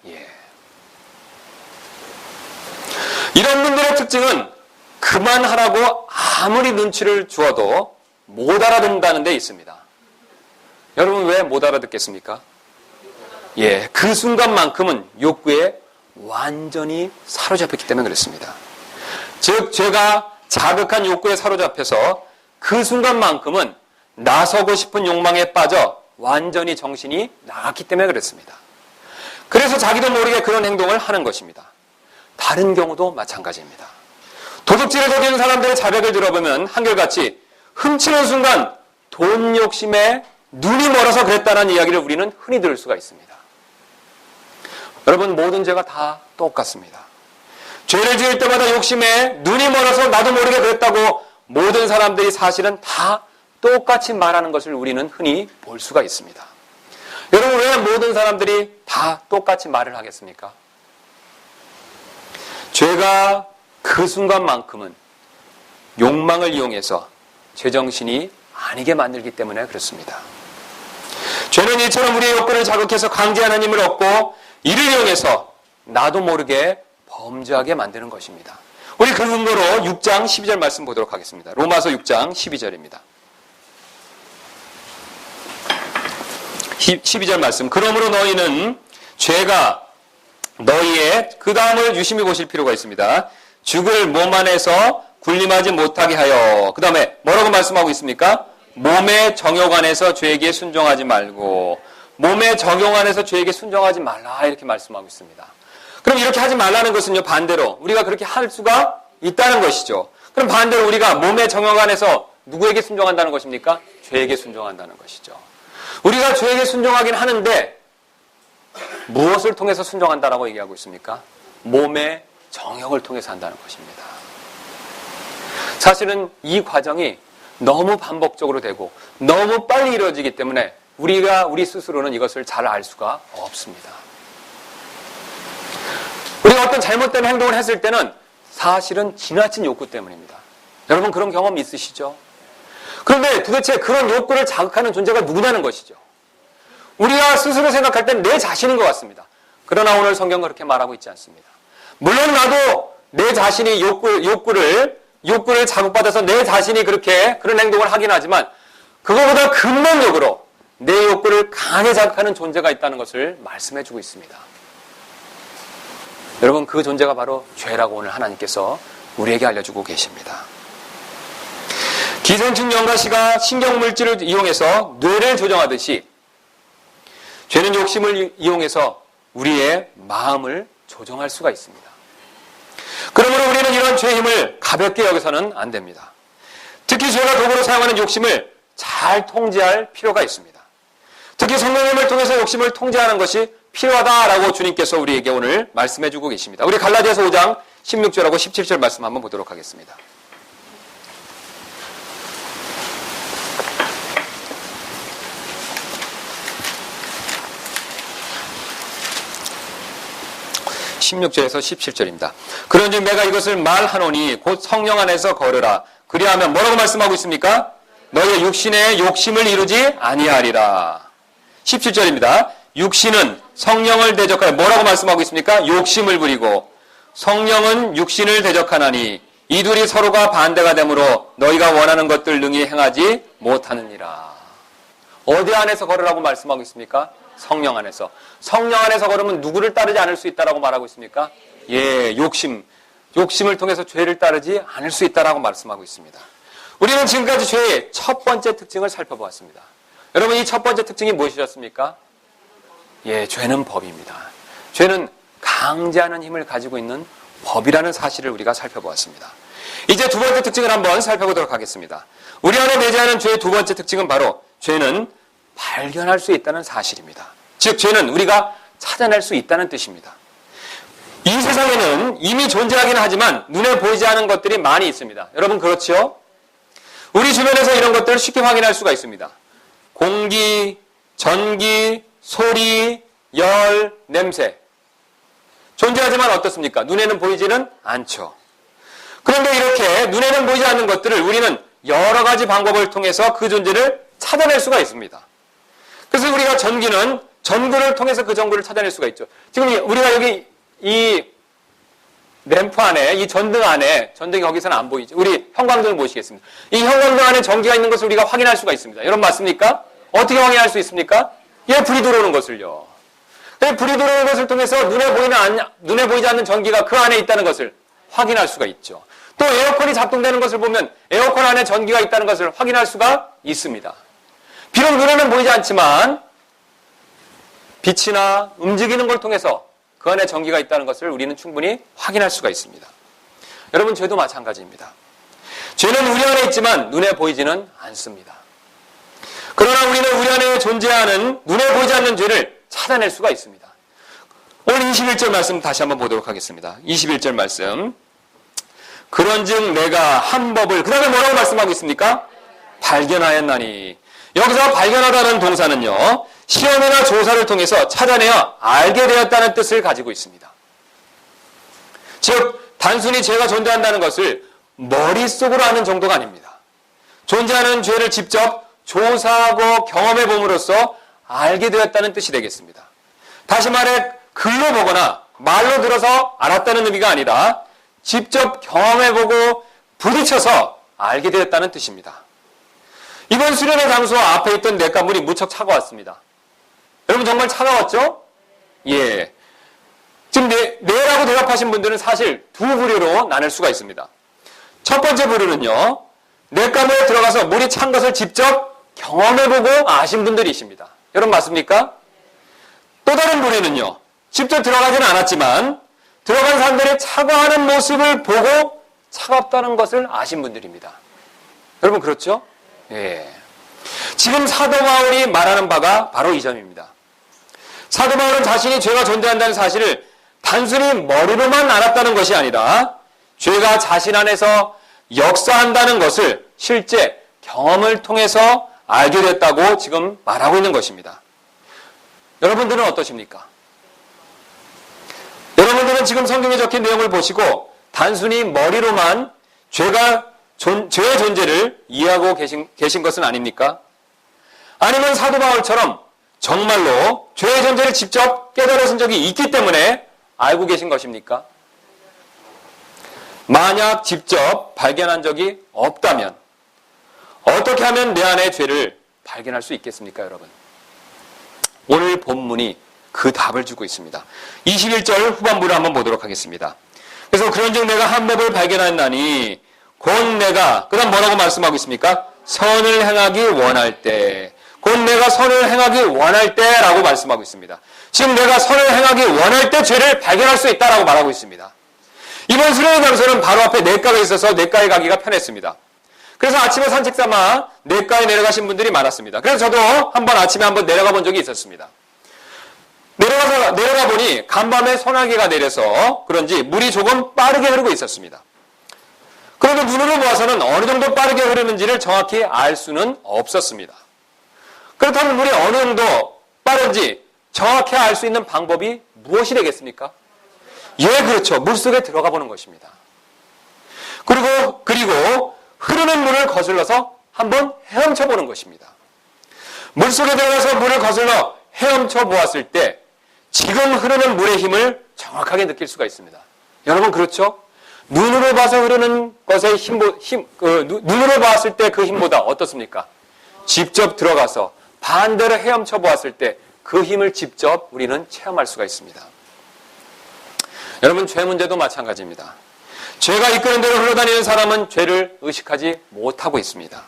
예. 이런 분들의 특징은 그만하라고 아무리 눈치를 주어도 못 알아듣는다는 데 있습니다. 여러분 왜 못 알아듣겠습니까? 예, 그 순간만큼은 욕구에 완전히 사로잡혔기 때문에 그렇습니다. 즉 죄가 자극한 욕구에 사로잡혀서 그 순간만큼은 나서고 싶은 욕망에 빠져 완전히 정신이 나갔기 때문에 그렇습니다. 그래서 자기도 모르게 그런 행동을 하는 것입니다. 다른 경우도 마찬가지입니다. 도둑질을 저지른 사람들의 자백을 들어보면 한결같이 훔치는 순간 돈 욕심에 눈이 멀어서 그랬다는 이야기를 우리는 흔히 들을 수가 있습니다. 여러분, 모든 죄가 다 똑같습니다. 죄를 지을 때마다 욕심에 눈이 멀어서 나도 모르게 그랬다고 모든 사람들이 사실은 다 똑같이 말하는 것을 우리는 흔히 볼 수가 있습니다. 여러분, 왜 모든 사람들이 다 똑같이 말을 하겠습니까? 죄가 그 순간만큼은 욕망을 이용해서 제정신이 아니게 만들기 때문에 그렇습니다. 죄는 이처럼 우리의 욕구를 자극해서 강제하는 힘을 얻고 이를 이용해서 나도 모르게 범죄하게 만드는 것입니다. 우리 그 근거로 6장 12절 말씀 보도록 하겠습니다. 로마서 6장 12절입니다. 12절 말씀. 그러므로 너희는 죄가 너희의 그 다음을 유심히 보실 필요가 있습니다. 죽을 몸 안에서 군림하지 못하게 하여. 그 다음에 뭐라고 말씀하고 있습니까? 몸의 정욕 안에서 죄에게 순종하지 말고. 몸의 정욕 안에서 죄에게 순종하지 말라, 이렇게 말씀하고 있습니다. 그럼 이렇게 하지 말라는 것은요, 반대로 우리가 그렇게 할 수가 있다는 것이죠. 그럼 반대로 우리가 몸의 정욕 안에서 누구에게 순종한다는 것입니까? 죄에게 순종한다는 것이죠. 우리가 죄에게 순종하긴 하는데 무엇을 통해서 순종한다라고 얘기하고 있습니까? 몸의 정욕을 통해서 한다는 것입니다. 사실은 이 과정이 너무 반복적으로 되고 너무 빨리 이루어지기 때문에 우리 스스로는 이것을 잘 알 수가 없습니다. 우리가 어떤 잘못된 행동을 했을 때는 사실은 지나친 욕구 때문입니다. 여러분, 그런 경험 있으시죠? 그런데 도대체 그런 욕구를 자극하는 존재가 누구냐는 것이죠. 우리가 스스로 생각할 땐 내 자신인 것 같습니다. 그러나 오늘 성경은 그렇게 말하고 있지 않습니다. 물론 나도 내 자신이 욕구를 자극받아서 내 자신이 그런 행동을 하긴 하지만 그거보다 근본적으로 내 욕구를 강하게 자극하는 존재가 있다는 것을 말씀해주고 있습니다. 여러분, 그 존재가 바로 죄라고 오늘 하나님께서 우리에게 알려주고 계십니다. 기생충 연가시가 신경물질을 이용해서 뇌를 조정하듯이 죄는 욕심을 이용해서 우리의 마음을 조정할 수가 있습니다. 그러므로 우리는 이런 죄의 힘을 가볍게 여기서는 안 됩니다. 특히 죄가 도구로 사용하는 욕심을 잘 통제할 필요가 있습니다. 특히 성령의 힘을 통해서 욕심을 통제하는 것이 필요하다라고 주님께서 우리에게 오늘 말씀해주고 계십니다. 우리 갈라디아서 5장 16절하고 17절 말씀 한번 보도록 하겠습니다. (16절에서) (17절입니다) 그런즉 내가 이것을 말하노니 곧 성령 안에서 걸으라. 그리하면 뭐라고 말씀하고 있습니까? 너희의 육신의 욕심을 이루지 아니하리라. 17절입니다. 육신은 성령을 대적하여 뭐라고 말씀하고 있습니까? 욕심을 부리고 성령은 육신을 대적하나니 이 둘이 서로가 반대가 되므로 너희가 원하는 것들 능히 행하지 못하느니라. 어디 안에서 걸으라고 말씀하고 있습니까? 성령 안에서. 성령 안에서 걸으면 누구를 따르지 않을 수 있다라고 말하고 있습니까? 욕심을 통해서 죄를 따르지 않을 수 있다라고 말씀하고 있습니다. 우리는 지금까지 죄의 첫 번째 특징을 살펴보았습니다. 여러분, 이 첫 번째 특징이 무엇이었습니까? 죄는 법입니다. 죄는 강제하는 힘을 가지고 있는 법이라는 사실을 우리가 살펴보았습니다. 이제 두 번째 특징을 한번 살펴보도록 하겠습니다. 우리 안에 내재하는 죄의 두 번째 특징은 바로 죄는 발견할 수 있다는 사실입니다. 즉, 죄는 우리가 찾아낼 수 있다는 뜻입니다. 이 세상에는 이미 존재하긴 하지만 눈에 보이지 않는 것들이 많이 있습니다. 여러분, 그렇죠? 우리 주변에서 이런 것들을 쉽게 확인할 수가 있습니다. 공기, 전기, 소리, 열, 냄새. 존재하지만 어떻습니까? 눈에는 보이지는 않죠. 그런데 이렇게 눈에는 보이지 않는 것들을 우리는 여러 가지 방법을 통해서 그 존재를 찾아낼 수가 있습니다. 그래서 우리가 전구를 통해서 그 전구를 찾아낼 수가 있죠. 지금 우리가 여기 이 램프 안에, 이 전등 안에, 전등이 거기서는 안 보이죠. 우리 형광등을 보시겠습니다. 이 형광등 안에 전기가 있는 것을 우리가 확인할 수가 있습니다. 여러분, 맞습니까? 어떻게 확인할 수 있습니까? 불이 들어오는 것을요. 불이 들어오는 것을 통해서 눈에 보이지 않는 전기가 그 안에 있다는 것을 확인할 수가 있죠. 또 에어컨이 작동되는 것을 보면 에어컨 안에 전기가 있다는 것을 확인할 수가 있습니다. 비록 눈에는 보이지 않지만 빛이나 움직이는 걸 통해서 그 안에 전기가 있다는 것을 우리는 충분히 확인할 수가 있습니다. 여러분, 죄도 마찬가지입니다. 죄는 우리 안에 있지만 눈에 보이지는 않습니다. 그러나 우리는 우리 안에 존재하는 눈에 보이지 않는 죄를 찾아낼 수가 있습니다. 오늘 21절 말씀 다시 한번 보도록 하겠습니다. 21절 말씀. 그런즉 내가 한 법을, 그 다음에 뭐라고 말씀하고 있습니까? 발견하였나니. 여기서 발견하다는 동사는요, 시험이나 조사를 통해서 찾아내어 알게 되었다는 뜻을 가지고 있습니다. 즉, 단순히 죄가 존재한다는 것을 머릿속으로 아는 정도가 아닙니다. 존재하는 죄를 직접 조사하고 경험해 봄으로써 알게 되었다는 뜻이 되겠습니다. 다시 말해 글로 보거나 말로 들어서 알았다는 의미가 아니라 직접 경험해보고 부딪혀서 알게 되었다는 뜻입니다. 이번 수련회 장소 앞에 있던 냇가물이 무척 차가웠습니다. 여러분 정말 차가웠죠? 예. 지금 네라고 대답하신 분들은 사실 두 부류로 나눌 수가 있습니다. 첫 번째 부류는요, 냇가물에 들어가서 물이 찬 것을 직접 경험해보고 아신 분들이십니다. 여러분 맞습니까? 또 다른 부류는요, 직접 들어가지는 않았지만 들어간 사람들의 차가워하는 모습을 보고 차갑다는 것을 아신 분들입니다. 여러분 그렇죠? 예. 지금 사도 바울이 말하는 바가 바로 이 점입니다. 사도 바울은 자신이 죄가 존재한다는 사실을 단순히 머리로만 알았다는 것이 아니라 죄가 자신 안에서 역사한다는 것을 실제 경험을 통해서 알게 됐다고 지금 말하고 있는 것입니다. 여러분들은 어떠십니까? 여러분들은 지금 성경에 적힌 내용을 보시고 단순히 머리로만 죄의 존재를 이해하고 계신 것은 아닙니까? 아니면 사도 바울처럼 정말로 죄의 존재를 직접 깨달으신 적이 있기 때문에 알고 계신 것입니까? 만약 직접 발견한 적이 없다면 어떻게 하면 내 안의 죄를 발견할 수 있겠습니까, 여러분? 오늘 본문이 그 답을 주고 있습니다. 21절 후반부를 한번 보도록 하겠습니다. 그래서 그런즉 내가 한 법을 발견하였나니 곧 내가, 그 다음 뭐라고 말씀하고 있습니까? 선을 행하기 원할 때, 곧 내가 선을 행하기 원할 때라고 말씀하고 있습니다. 지금 내가 선을 행하기 원할 때 죄를 발견할 수 있다라고 말하고 있습니다. 이번 수련회 장소는 바로 앞에 냇가가 있어서 냇가에 가기가 편했습니다. 그래서 아침에 산책 삼아 냇가에 내려가신 분들이 많았습니다. 그래서 저도 아침에 한번 내려가 본 적이 있었습니다. 내려가 보니 간밤에 소나기가 내려서 그런지 물이 조금 빠르게 흐르고 있었습니다. 그런데 눈으로 보아서는 어느 정도 빠르게 흐르는지를 정확히 알 수는 없었습니다. 그렇다면 물이 어느 정도 빠른지 정확히 알 수 있는 방법이 무엇이 되겠습니까? 예, 그렇죠. 물속에 들어가 보는 것입니다. 그리고 흐르는 물을 거슬러서 한번 헤엄쳐 보는 것입니다. 물속에 들어가서 물을 거슬러 헤엄쳐 보았을 때 지금 흐르는 물의 힘을 정확하게 느낄 수가 있습니다. 여러분 그렇죠? 눈으로 봐서 흐르는 것의 눈으로 봤을 때 그 힘보다 어떻습니까? 직접 들어가서 반대로 헤엄쳐 보았을 때 그 힘을 직접 우리는 체험할 수가 있습니다. 여러분 죄 문제도 마찬가지입니다. 죄가 이끄는 대로 흘러다니는 사람은 죄를 의식하지 못하고 있습니다.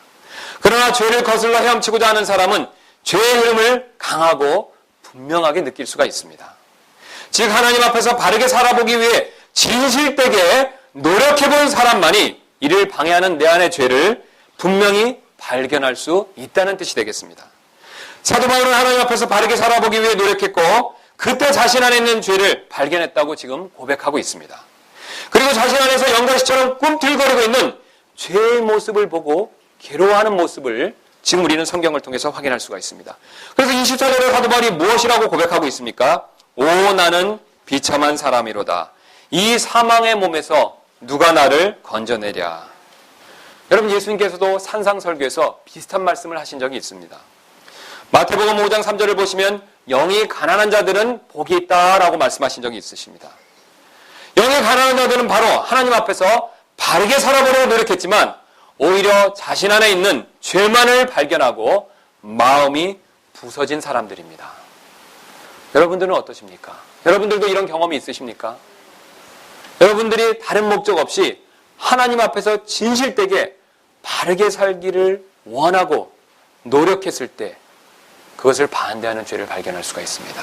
그러나 죄를 거슬러 헤엄치고자 하는 사람은 죄의 흐름을 강하고 분명하게 느낄 수가 있습니다. 즉 하나님 앞에서 바르게 살아보기 위해 진실되게 노력해본 사람만이 이를 방해하는 내 안의 죄를 분명히 발견할 수 있다는 뜻이 되겠습니다. 사도 바울은 하나님 앞에서 바르게 살아보기 위해 노력했고 그때 자신 안에 있는 죄를 발견했다고 지금 고백하고 있습니다. 그리고 자신 안에서 영가시처럼 꿈틀거리고 있는 죄의 모습을 보고 괴로워하는 모습을 지금 우리는 성경을 통해서 확인할 수가 있습니다. 그래서 24절에 사도 바울이 무엇이라고 고백하고 있습니까? 오 나는 비참한 사람이로다. 이 사망의 몸에서 누가 나를 건져내랴. 여러분 예수님께서도 산상설교에서 비슷한 말씀을 하신 적이 있습니다. 마태복음 5장 3절을 보시면 영이 가난한 자들은 복이 있다라고 말씀하신 적이 있으십니다. 영이 가난한 자들은 바로 하나님 앞에서 바르게 살아보려고 노력했지만 오히려 자신 안에 있는 죄만을 발견하고 마음이 부서진 사람들입니다. 여러분들은 어떠십니까? 여러분들도 이런 경험이 있으십니까? 여러분들이 다른 목적 없이 하나님 앞에서 진실되게 바르게 살기를 원하고 노력했을 때 그것을 반대하는 죄를 발견할 수가 있습니다.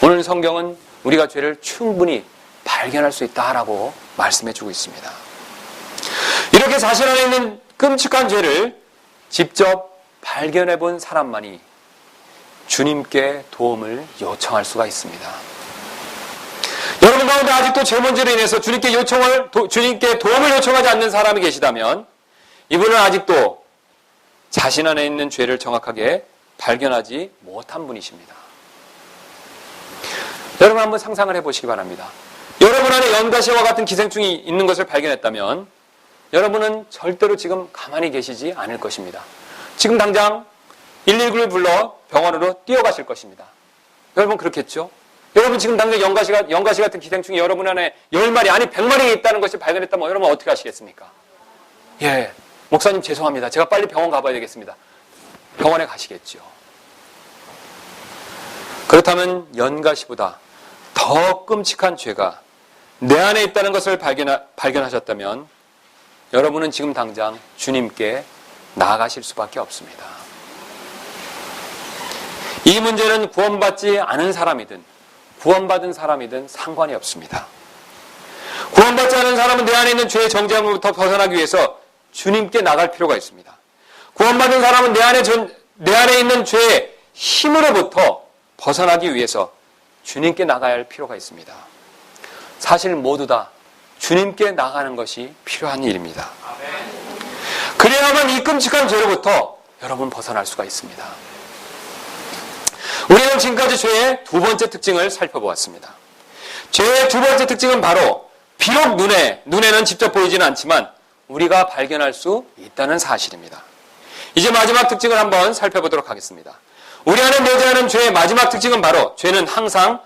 오늘 성경은 우리가 죄를 충분히 발견할 수 있다라고 말씀해주고 있습니다. 이렇게 자신 안에 있는 끔찍한 죄를 직접 발견해 본 사람만이 주님께 도움을 요청할 수가 있습니다. 여러분 가운데 아직도 죄 문제로 인해서 주님께 도움을 요청하지 않는 사람이 계시다면 이분은 아직도 자신 안에 있는 죄를 정확하게 발견하지 못한 분이십니다. 여러분 한번 상상을 해보시기 바랍니다. 여러분 안에 연가시와 같은 기생충이 있는 것을 발견했다면 여러분은 절대로 지금 가만히 계시지 않을 것입니다. 지금 당장 119를 불러 병원으로 뛰어가실 것입니다. 여러분 그렇겠죠? 여러분 지금 당장 연가시 같은 기생충이 여러분 안에 10마리 아니 100마리 있다는 것을 발견했다면 여러분 어떻게 하시겠습니까? 예, 목사님 죄송합니다. 제가 빨리 병원 가봐야 되겠습니다. 병원에 가시겠죠. 그렇다면 연가시보다 더 끔찍한 죄가 내 안에 있다는 것을 발견하셨다면 여러분은 지금 당장 주님께 나아가실 수밖에 없습니다. 이 문제는 구원받지 않은 사람이든 구원받은 사람이든 상관이 없습니다. 구원받지 않은 사람은 내 안에 있는 죄의 정죄함으로부터 벗어나기 위해서 주님께 나갈 필요가 있습니다. 구원받은 사람은 내 안에 있는 죄의 힘으로부터 벗어나기 위해서 주님께 나가야 할 필요가 있습니다. 사실 모두 다 주님께 나가는 것이 필요한 일입니다. 그래야만 이 끔찍한 죄로부터 여러분 벗어날 수가 있습니다. 우리는 지금까지 죄의 두 번째 특징을 살펴보았습니다. 죄의 두 번째 특징은 바로 비록 눈에는 직접 보이지는 않지만 우리가 발견할 수 있다는 사실입니다. 이제 마지막 특징을 한번 살펴보도록 하겠습니다. 우리 안에 내재하는 죄의 마지막 특징은 바로 죄는 항상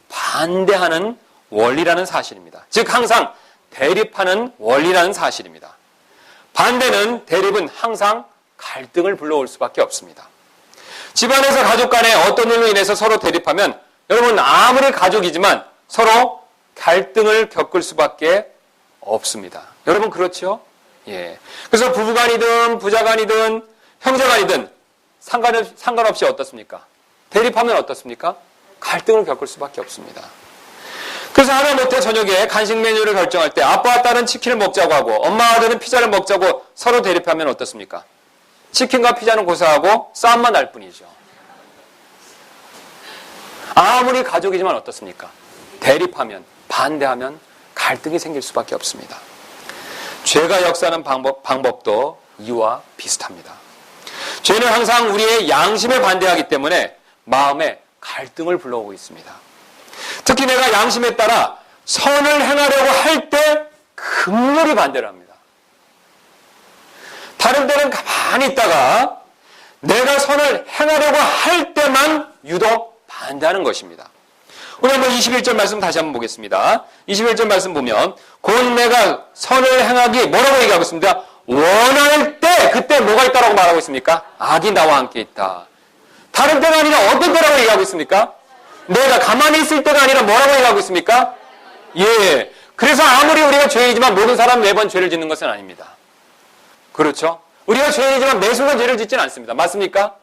반대하는 원리라는 사실입니다. 즉 항상 대립하는 원리라는 사실입니다. 반대는 대립은 항상 갈등을 불러올 수밖에 없습니다. 집안에서 가족 간에 어떤 일로 인해서 서로 대립하면 여러분 아무리 가족이지만 서로 갈등을 겪을 수밖에 없습니다. 여러분 그렇죠? 예. 그래서 부부간이든 부자간이든 형제간이든 상관없이 어떻습니까? 대립하면 어떻습니까? 갈등을 겪을 수밖에 없습니다. 그래서 하다못해 저녁에 간식 메뉴를 결정할 때 아빠와 딸은 치킨을 먹자고 하고 엄마와 아들은 피자를 먹자고 서로 대립하면 어떻습니까? 치킨과 피자는 고사하고 싸움만 날 뿐이죠. 아무리 가족이지만 어떻습니까? 대립하면, 반대하면 갈등이 생길 수밖에 없습니다. 죄가 역사하는 방법도 이와 비슷합니다. 죄는 항상 우리의 양심에 반대하기 때문에 마음에 갈등을 불러오고 있습니다. 특히 내가 양심에 따라 선을 행하려고 할 때 극렬히 반대를 합니다. 다른 때는 가만히 있다가 내가 선을 행하려고 할 때만 유독 반대하는 것입니다. 오늘 한번 21절 말씀 다시 한번 보겠습니다. 21절 말씀 보면 곧 내가 선을 행하기 뭐라고 얘기하고 있습니다? 원할 때 그때 뭐가 있다라고 말하고 있습니까? 악이 나와 함께 있다. 다른 때가 아니라 어떤 때라고 얘기하고 있습니까? 내가 가만히 있을 때가 아니라 뭐라고 얘기하고 있습니까? 예. 그래서 아무리 우리가 죄인이지만 모든 사람 매번 죄를 짓는 것은 아닙니다. 그렇죠? 우리가 죄인이지만 매 순간 죄를 짓지는 않습니다. 맞습니까?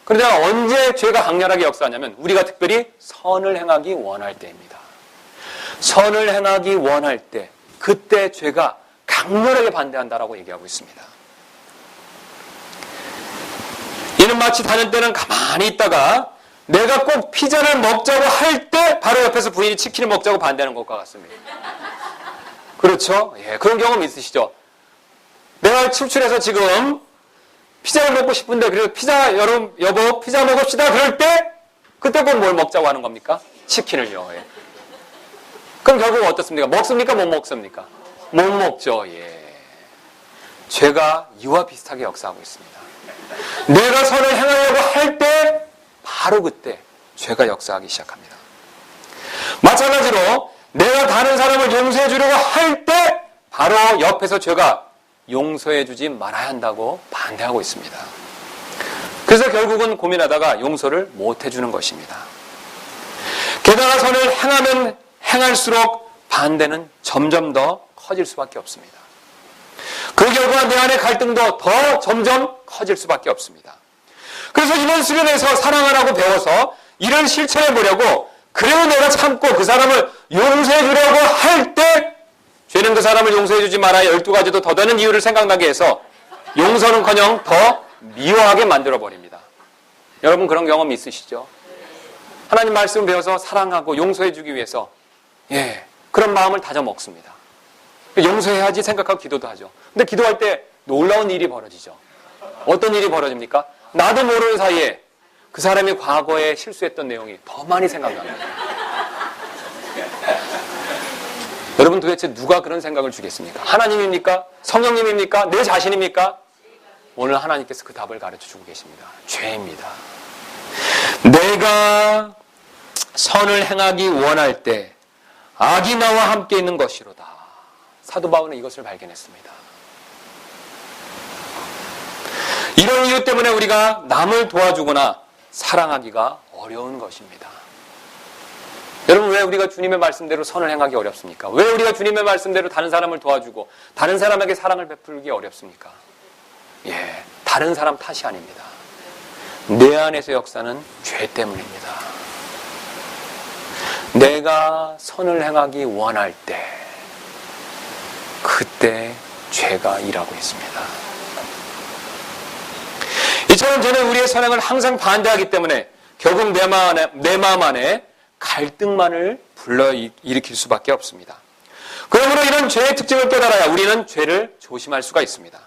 그런데 언제 죄가 강렬하게 역사하냐면 우리가 특별히 선을 행하기 원할 때입니다. 선을 행하기 원할 때 그때 죄가 강렬하게 반대한다라고 얘기하고 있습니다. 이는 마치 다른 때는 가만히 있다가 내가 꼭 피자를 먹자고 할 때 바로 옆에서 부인이 치킨을 먹자고 반대하는 것과 같습니다. 그렇죠? 예, 그런 경험 있으시죠? 내가 출출해서 지금 피자를 먹고 싶은데 그래서 여보 피자 먹읍시다 그럴 때 그때 꼭 뭘 먹자고 하는 겁니까? 치킨을요. 예. 그럼 결국 어떻습니까? 먹습니까? 못 먹습니까? 못 먹죠. 예. 죄가 이와 비슷하게 역사하고 있습니다. 내가 선을 행하려고 할 때 바로 그때 죄가 역사하기 시작합니다. 마찬가지로 내가 다른 사람을 용서해 주려고 할 때 바로 옆에서 죄가 용서해 주지 말아야 한다고 반대하고 있습니다. 그래서 결국은 고민하다가 용서를 못 해주는 것입니다. 게다가 선을 행하면 행할수록 반대는 점점 더 커질 수밖에 없습니다. 그 결과 내 안의 갈등도 더 점점 커질 수밖에 없습니다. 그래서 이번 수련회에서 사랑하라고 배워서 이를 실천해 보려고, 그래도 내가 참고 그 사람을 용서해 주려고 할 때 죄는 그 사람을 용서해 주지 말아야 12가지도 더 되는 이유를 생각나게 해서 용서는커녕 더 미워하게 만들어 버립니다. 여러분 그런 경험 있으시죠? 하나님 말씀을 배워서 사랑하고 용서해 주기 위해서 그런 마음을 다져 먹습니다. 용서해야지 생각하고 기도도 하죠. 근데 기도할 때 놀라운 일이 벌어지죠. 어떤 일이 벌어집니까? 나도 모르는 사이에 그 사람이 과거에 실수했던 내용이 더 많이 생각납니다. 여러분 도대체 누가 그런 생각을 주겠습니까? 하나님입니까? 성령님입니까? 내 자신입니까? 오늘 하나님께서 그 답을 가르쳐주고 계십니다. 죄입니다. 내가 선을 행하기 원할 때 악이 나와 함께 있는 것이로다. 사도 바울은 이것을 발견했습니다. 이런 이유 때문에 우리가 남을 도와주거나 사랑하기가 어려운 것입니다. 여러분 왜 우리가 주님의 말씀대로 선을 행하기 어렵습니까? 왜 우리가 주님의 말씀대로 다른 사람을 도와주고 다른 사람에게 사랑을 베풀기 어렵습니까? 다른 사람 탓이 아닙니다. 내 안에서 역사는 죄 때문입니다. 내가 선을 행하기 원할 때 그때 죄가 일하고 있습니다. 이처럼 저는 우리의 선행을 항상 반대하기 때문에 결국 내 마음 안에 갈등만을 불러일으킬 수밖에 없습니다. 그러므로 이런 죄의 특징을 깨달아야 우리는 죄를 조심할 수가 있습니다.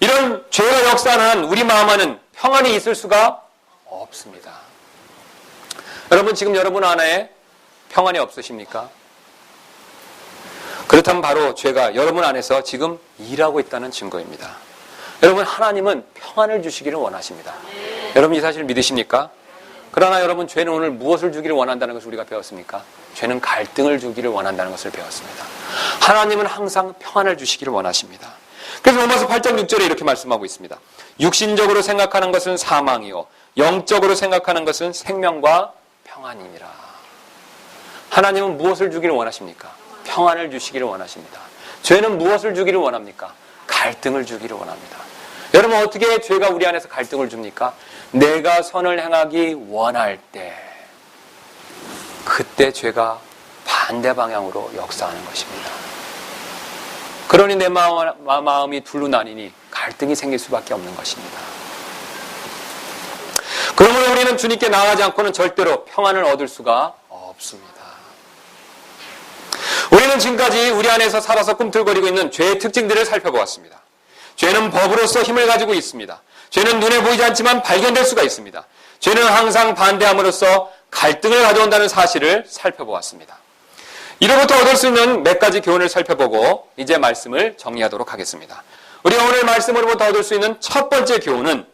이런 죄가 역사하는 우리 마음 안에는 평안이 있을 수가 없습니다. 여러분 지금 여러분 안에 평안이 없으십니까? 그렇다면 바로 죄가 여러분 안에서 지금 일하고 있다는 증거입니다. 여러분 하나님은 평안을 주시기를 원하십니다. 여러분 이 사실을 믿으십니까? 그러나 여러분 죄는 오늘 무엇을 주기를 원한다는 것을 우리가 배웠습니까? 죄는 갈등을 주기를 원한다는 것을 배웠습니다. 하나님은 항상 평안을 주시기를 원하십니다. 그래서 로마서 8장 6절에 이렇게 말씀하고 있습니다. 육신적으로 생각하는 것은 사망이요 영적으로 생각하는 것은 생명과 평안이니라. 하나님은 무엇을 주기를 원하십니까? 평안을 주시기를 원하십니다. 죄는 무엇을 주기를 원합니까? 갈등을 주기를 원합니다. 여러분 어떻게 죄가 우리 안에서 갈등을 줍니까? 내가 선을 행하기 원할 때 그때 죄가 반대 방향으로 역사하는 것입니다. 그러니 내 마음이 둘로 나뉘니 갈등이 생길 수밖에 없는 것입니다. 그러므로 우리는 주님께 나아가지 않고는 절대로 평안을 얻을 수가 없습니다. 우리는 지금까지 우리 안에서 살아서 꿈틀거리고 있는 죄의 특징들을 살펴보았습니다. 죄는 법으로서 힘을 가지고 있습니다. 죄는 눈에 보이지 않지만 발견될 수가 있습니다. 죄는 항상 반대함으로써 갈등을 가져온다는 사실을 살펴보았습니다. 이로부터 얻을 수 있는 몇 가지 교훈을 살펴보고 이제 말씀을 정리하도록 하겠습니다. 우리가 오늘 말씀으로부터 얻을 수 있는 첫 번째 교훈은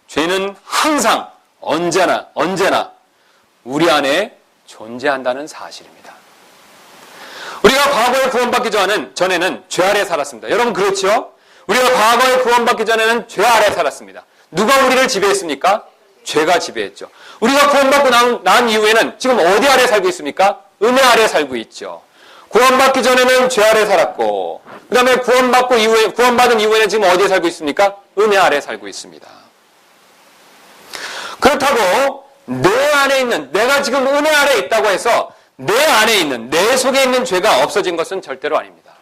죄는 항상 언제나 우리 안에 존재한다는 사실입니다. 우리가 과거에 구원받기 전에는 죄 아래 살았습니다. 여러분 그렇죠? 우리가 과거에 구원받기 전에는 죄 아래 살았습니다. 누가 우리를 지배했습니까? 죄가 지배했죠. 우리가 구원받고 난 이후에는 지금 어디 아래 살고 있습니까? 은혜 아래 살고 있죠. 구원받기 전에는 죄 아래 살았고 그 다음에 구원받은 이후에는 지금 어디에 살고 있습니까? 은혜 아래 살고 있습니다. 그렇다고 내 안에 있는 내가 지금 은혜 아래 있다고 해서 내 안에 있는 내 속에 있는 죄가 없어진 것은 절대로 아닙니다.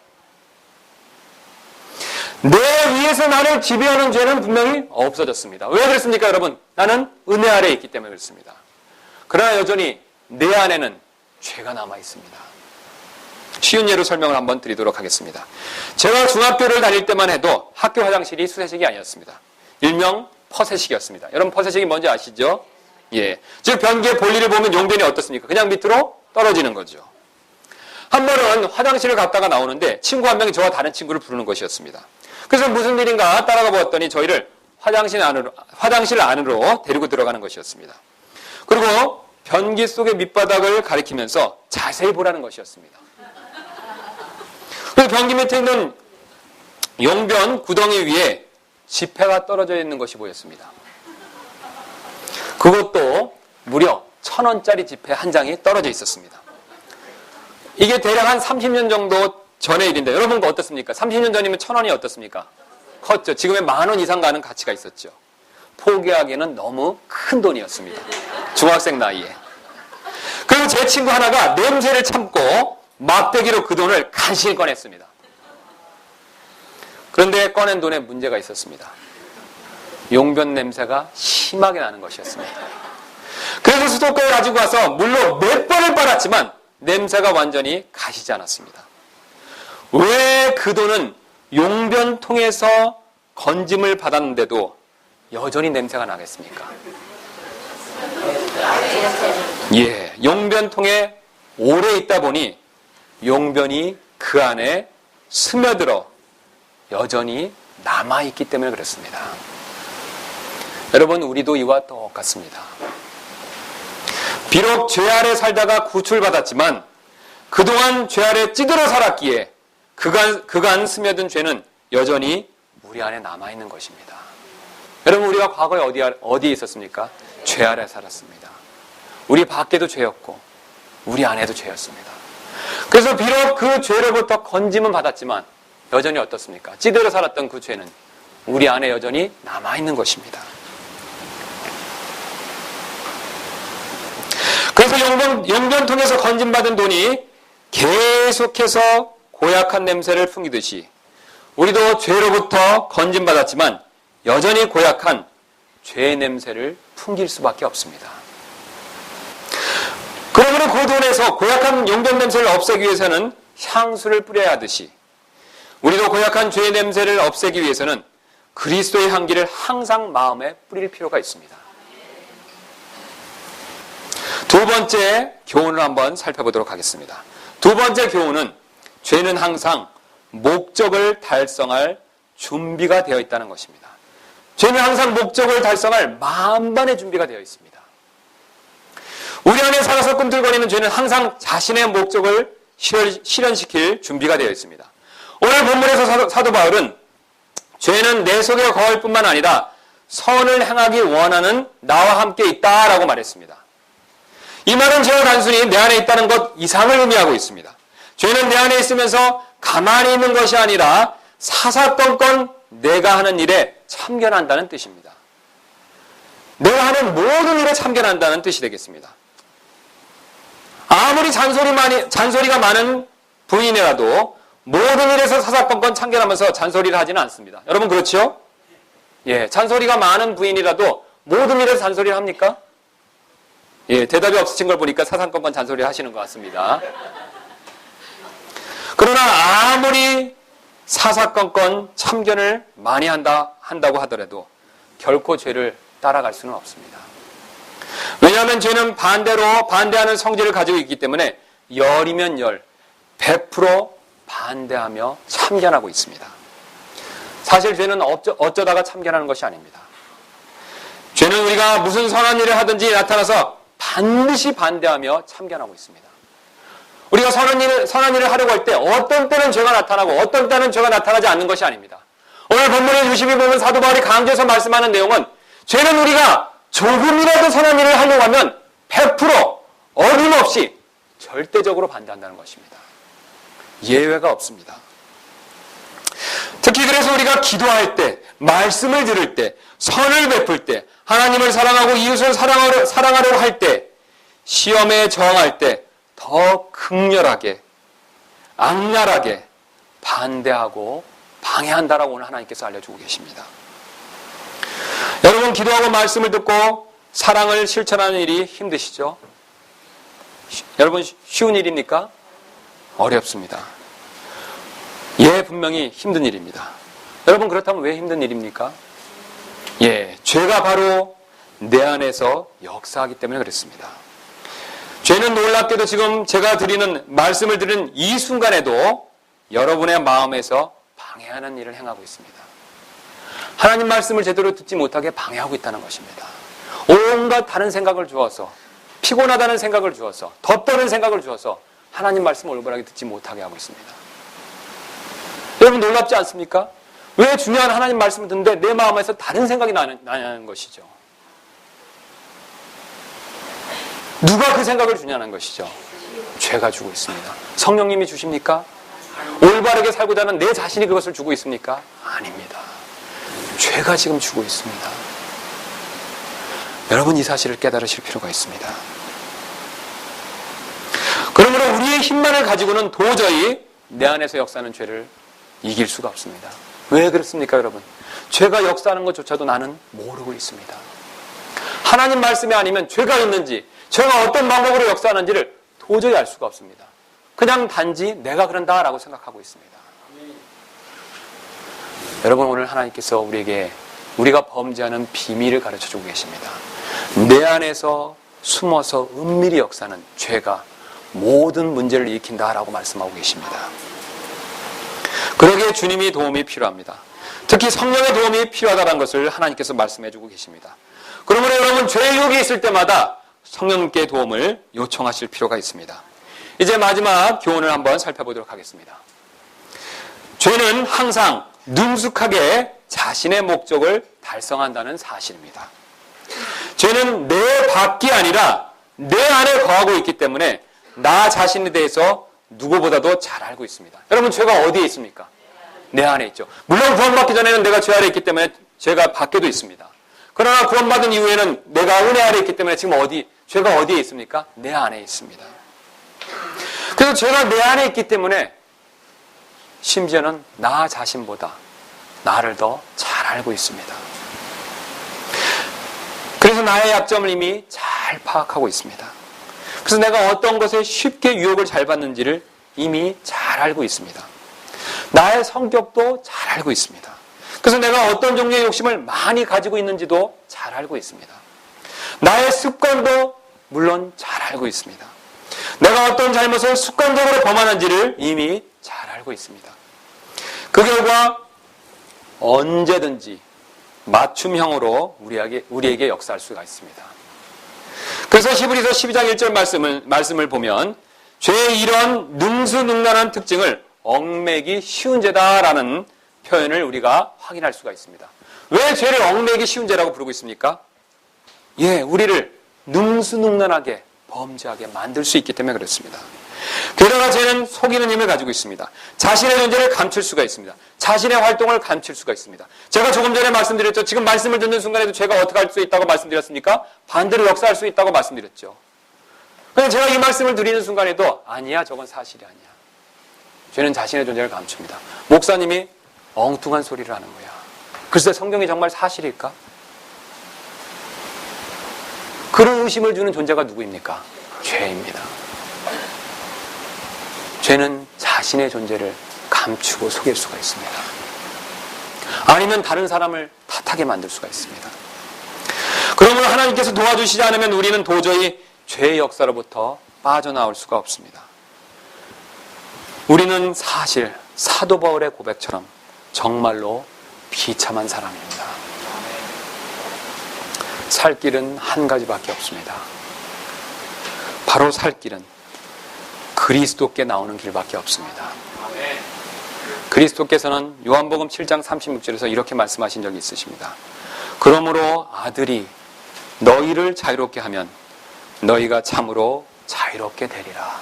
내 위에서 나를 지배하는 죄는 분명히 없어졌습니다. 왜 그렇습니까 여러분? 나는 은혜 아래에 있기 때문에 그렇습니다. 그러나 여전히 내 안에는 죄가 남아 있습니다. 쉬운 예로 설명을 한번 드리도록 하겠습니다. 제가 중학교를 다닐 때만 해도 학교 화장실이 수세식이 아니었습니다. 일명 퍼세식이었습니다. 여러분 퍼세식이 뭔지 아시죠? 즉 변기의 볼일을 보면 용변이 어떻습니까? 그냥 밑으로 떨어지는 거죠. 한 번은 화장실을 갔다가 나오는데 친구 한 명이 저와 다른 친구를 부르는 것이었습니다. 그래서 무슨 일인가 따라가 보았더니 저희를 화장실 안으로 데리고 들어가는 것이었습니다. 그리고 변기 속의 밑바닥을 가리키면서 자세히 보라는 것이었습니다. 그리고 변기 밑에 있는 용변 구덩이 위에 지폐가 떨어져 있는 것이 보였습니다. 그것도 무려 1,000원짜리 지폐 한 장이 떨어져 있었습니다. 이게 대략 한 30년 정도 전의 일인데 여러분 어떻습니까? 30년 전이면 1,000원이 어떻습니까? 컸죠. 지금의 10,000원 이상 가는 가치가 있었죠. 포기하기에는 너무 큰 돈이었습니다. 중학생 나이에. 그리고 제 친구 하나가 냄새를 참고 막대기로 그 돈을 간신히 꺼냈습니다. 그런데 꺼낸 돈에 문제가 있었습니다. 용변 냄새가 심하게 나는 것이었습니다. 그래서 수도가에 가지고 와서 물로 몇 번을 빨았지만 냄새가 완전히 가시지 않았습니다. 왜 그 돈은 용변통에서 건짐을 받았는데도 여전히 냄새가 나겠습니까? 예, 용변통에 오래 있다 보니 용변이 그 안에 스며들어 여전히 남아있기 때문에 그렇습니다. 여러분, 우리도 이와 똑같습니다. 비록 죄 아래 살다가 구출받았지만 그동안 죄 아래 찌들어 살았기에 그간 스며든 죄는 여전히 우리 안에 남아있는 것입니다. 여러분, 우리가 과거에 어디에 있었습니까? 죄 아래 살았습니다. 우리 밖에도 죄였고 우리 안에도 죄였습니다. 그래서 비록 그 죄로부터 건짐은 받았지만 여전히 어떻습니까? 찌들어 살았던 그 죄는 우리 안에 여전히 남아있는 것입니다. 그래서 용변통에서 건짐받은 돈이 계속해서 고약한 냄새를 풍기듯이 우리도 죄로부터 건짐받았지만 여전히 고약한 죄의 냄새를 풍길 수밖에 없습니다. 그러므로 그 돈에서 고약한 용변 냄새를 없애기 위해서는 향수를 뿌려야 하듯이 우리도 고약한 죄의 냄새를 없애기 위해서는 그리스도의 향기를 항상 마음에 뿌릴 필요가 있습니다. 두 번째 교훈을 한번 살펴보도록 하겠습니다. 두 번째 교훈은 죄는 항상 목적을 달성할 준비가 되어 있다는 것입니다. 죄는 항상 목적을 달성할 만반의 준비가 되어 있습니다. 우리 안에 살아서 꿈틀거리는 죄는 항상 자신의 목적을 실현시킬 준비가 되어 있습니다. 오늘 본문에서 사도 바울은 죄는 내 속에 거할 뿐만 아니라 선을 행하기 원하는 나와 함께 있다라고 말했습니다. 이 말은 죄가 단순히 내 안에 있다는 것 이상을 의미하고 있습니다. 죄는 내 안에 있으면서 가만히 있는 것이 아니라 사사건건 내가 하는 일에 참견한다는 뜻입니다. 내가 하는 모든 일에 참견한다는 뜻이 되겠습니다. 아무리 잔소리가 많은 부인이라도 모든 일에서 사사건건 참견하면서 잔소리를 하지는 않습니다. 여러분 그렇죠? 예, 잔소리가 많은 부인이라도 모든 일에서 잔소리를 합니까? 예, 대답이 없으신 걸 보니까 사사건건 잔소리 하시는 것 같습니다. 그러나 아무리 사사건건 참견을 많이 한다고 하더라도 결코 죄를 따라갈 수는 없습니다. 왜냐하면 죄는 반대하는 성질을 가지고 있기 때문에 열이면 열, 100% 반대하며 참견하고 있습니다. 사실 죄는 어쩌다가 참견하는 것이 아닙니다. 죄는 우리가 무슨 선한 일을 하든지 나타나서 반드시 반대하며 참견하고 있습니다. 우리가 선한 일을 하려고 할 때 어떤 때는 죄가 나타나고 어떤 때는 죄가 나타나지 않는 것이 아닙니다. 오늘 본문의 유심히 보면 사도 바울이 강조해서 말씀하는 내용은 죄는 우리가 조금이라도 선한 일을 하려고 하면 100% 어김없이 절대적으로 반대한다는 것입니다. 예외가 없습니다. 특히 그래서 우리가 기도할 때, 말씀을 들을 때, 선을 베풀 때, 하나님을 사랑하고 이웃을 사랑하려고 할 때, 시험에 저항할 때 더 극렬하게, 악랄하게 반대하고 방해한다라고 오늘 하나님께서 알려주고 계십니다. 여러분 기도하고 말씀을 듣고 사랑을 실천하는 일이 힘드시죠? 여러분 쉬운 일입니까? 어렵습니다. 예, 분명히 힘든 일입니다. 여러분 그렇다면 왜 힘든 일입니까? 예, 죄가 바로 내 안에서 역사하기 때문에 그렇습니다. 죄는 놀랍게도 지금 제가 말씀을 드리는 이 순간에도 여러분의 마음에서 방해하는 일을 행하고 있습니다. 하나님 말씀을 제대로 듣지 못하게 방해하고 있다는 것입니다. 온갖 다른 생각을 주어서, 피곤하다는 생각을 주어서, 덥다는 생각을 주어서 하나님 말씀을 올바르게 듣지 못하게 하고 있습니다. 여러분 놀랍지 않습니까? 왜 중요한 하나님 말씀을 듣는데 내 마음에서 다른 생각이 나냐는 것이죠. 누가 그 생각을 주냐는 것이죠. 죄가 주고 있습니다. 성령님이 주십니까? 올바르게 살고자 하는 내 자신이 그것을 주고 있습니까? 아닙니다. 죄가 지금 주고 있습니다. 여러분, 이 사실을 깨달으실 필요가 있습니다. 그러므로 우리의 힘만을 가지고는 도저히 내 안에서 역사하는 죄를 이길 수가 없습니다. 왜 그렇습니까, 여러분? 죄가 역사하는 것조차도 나는 모르고 있습니다. 하나님 말씀이 아니면 죄가 있는지, 죄가 어떤 방법으로 역사하는지를 도저히 알 수가 없습니다. 그냥 단지 내가 그런다라고 생각하고 있습니다. 여러분, 오늘 하나님께서 우리가 범죄하는 비밀을 가르쳐주고 계십니다. 내 안에서 숨어서 은밀히 역사하는 죄가 모든 문제를 일으킨다라고 말씀하고 계십니다. 그러기에 주님의 도움이 필요합니다. 특히 성령의 도움이 필요하다는 것을 하나님께서 말씀해주고 계십니다. 그러므로 여러분, 죄의 유혹이 있을 때마다 성령님께 도움을 요청하실 필요가 있습니다. 이제 마지막 교훈을 한번 살펴보도록 하겠습니다. 죄는 항상 능숙하게 자신의 목적을 달성한다는 사실입니다. 죄는 내 밖이 아니라 내 안에 거하고 있기 때문에 나 자신에 대해서 누구보다도 잘 알고 있습니다. 여러분, 죄가 어디에 있습니까? 내 안에 있죠. 물론 구원받기 전에는 내가 죄 아래 있기 때문에 죄가 밖에도 있습니다. 그러나 구원받은 이후에는 내가 은혜 아래 있기 때문에 지금 죄가 어디에 있습니까? 내 안에 있습니다. 그래서 죄가 내 안에 있기 때문에 심지어는 나 자신보다 나를 더 잘 알고 있습니다. 그래서 나의 약점을 이미 잘 파악하고 있습니다. 그래서 내가 어떤 것에 쉽게 유혹을 잘 받는지를 이미 잘 알고 있습니다. 나의 성격도 잘 알고 있습니다. 그래서 내가 어떤 종류의 욕심을 많이 가지고 있는지도 잘 알고 있습니다. 나의 습관도 물론 잘 알고 있습니다. 내가 어떤 잘못을 습관적으로 범하는지를 이미 잘 알고 있습니다. 그 결과 언제든지 맞춤형으로 우리에게 역사할 수가 있습니다. 그래서 히브리서 12장 1절 말씀을 보면 죄의 이런 능수능란한 특징을 얽매기 쉬운 죄다라는 표현을 우리가 확인할 수가 있습니다. 왜 죄를 얽매기 쉬운 죄라고 부르고 있습니까? 우리를 능수능란하게 범죄하게 만들 수 있기 때문에 그렇습니다. 게다가 죄는 속이는 힘을 가지고 있습니다. 자신의 존재를 감출 수가 있습니다. 자신의 활동을 감출 수가 있습니다. 제가 조금 전에 말씀드렸죠. 지금 말씀을 듣는 순간에도 죄가 어떻게 할 수 있다고 말씀드렸습니까? 반대로 역사할 수 있다고 말씀드렸죠. 그런데 제가 이 말씀을 드리는 순간에도 아니야, 저건 사실이 아니야. 죄는 자신의 존재를 감춥니다. 목사님이 엉뚱한 소리를 하는 거야. 글쎄, 성경이 정말 사실일까? 그런 의심을 주는 존재가 누구입니까? 죄입니다. 죄는 자신의 존재를 감추고 속일 수가 있습니다. 아니면 다른 사람을 탓하게 만들 수가 있습니다. 그러므로 하나님께서 도와주시지 않으면 우리는 도저히 죄의 역사로부터 빠져나올 수가 없습니다. 우리는 사실 사도 바울의 고백처럼 정말로 비참한 사람입니다. 살 길은 한 가지밖에 없습니다. 바로 살 길은 그리스도께 나오는 길밖에 없습니다. 그리스도께서는 요한복음 7장 36절에서 이렇게 말씀하신 적이 있으십니다. 그러므로 아들이 너희를 자유롭게 하면 너희가 참으로 자유롭게 되리라.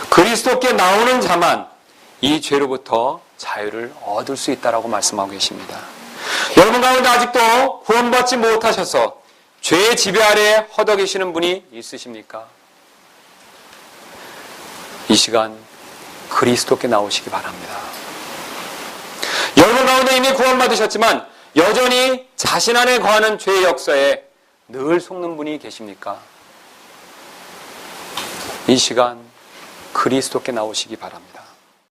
그리스도께 나오는 자만 이 죄로부터 자유를 얻을 수 있다라고 말씀하고 계십니다. 여러분 가운데 아직도 구원받지 못하셔서 죄의 지배 아래 허덕이시는 분이 있으십니까? 이 시간 그리스도께 나오시기 바랍니다. 여러분 가운데 이미 구원받으셨지만 여전히 자신 안에 거하는 죄의 역사에 늘 속는 분이 계십니까? 이 시간 그리스도께 나오시기 바랍니다.